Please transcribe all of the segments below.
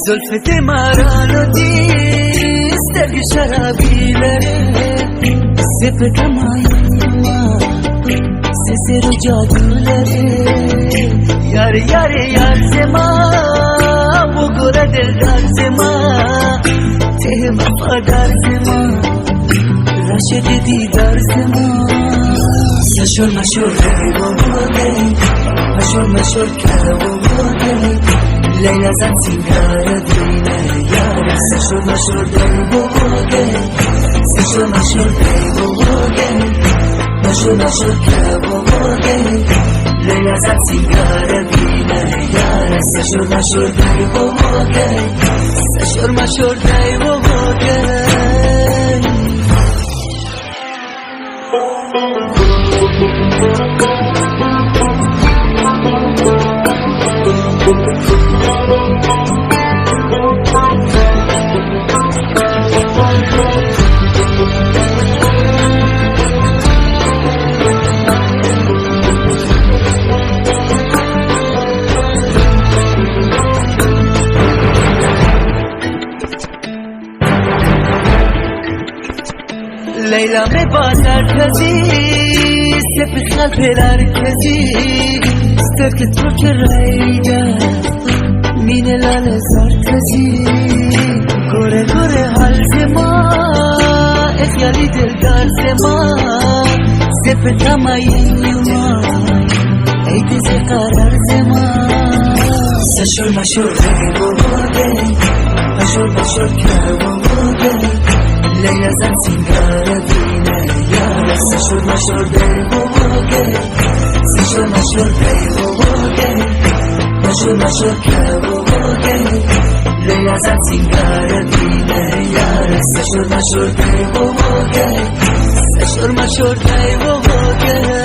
زلفت مرانو دیست درگ شرابی لره سپت مایما سسر جادو لره یار زما بگره دلدار زما ته وفادار زما رشد دیدار زما سشور مشور ری بوده مشور که بوده لیلا زن سینگار دینه یار سشور مشور ری بوده مشور که بوده لیلا زن سینگار دینه یار سشور ری بوده مشور ری بوده لیلا میں بازار کزی سپت خال پیلار کزی سترک ترک رایده مین لال زار کزی گوره حال زما اخیالی دلدار زما سپت هماین یوما عید زی قرار زما سشور مشور ری بوده مشور که بوده لیلا زن سینگار دینه یار سشور ری بوده مشور که بوده لیلا زن سینگار دینه یار سشور ری بوده ری بوده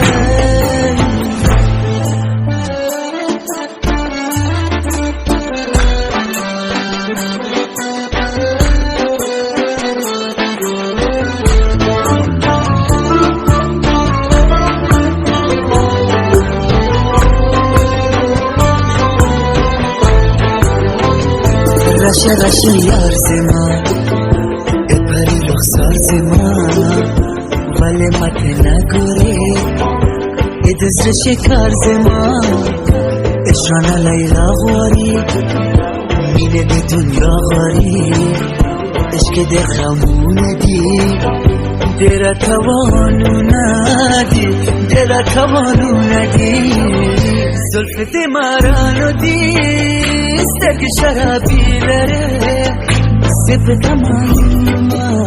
رشه یار زما اپری رخسار زما ولی مت نگوره ادز شکار زما اشرانا لیلا غواری مینه به دنیا غواری عشق ده خمونه دی دره توانو ندی زلفت مرانو دیست درگ شرابی لره سپت مایما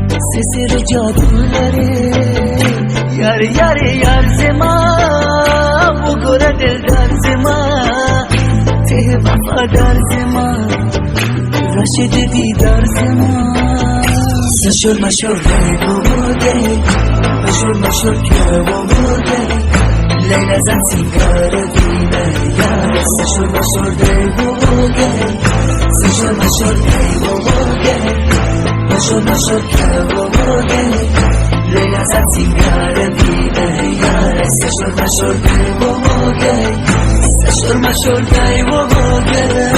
سسر جادو لره یار زما بگره دلدار زما ته وفادار زما رشد دیدار زما سشور مشور ری بوده مشور که بوده لیلا زن سینگار دینه یار سشور ری بوده مشور که بوده لیلا زن سینگار دینه یار سشور ری بوده ری بوده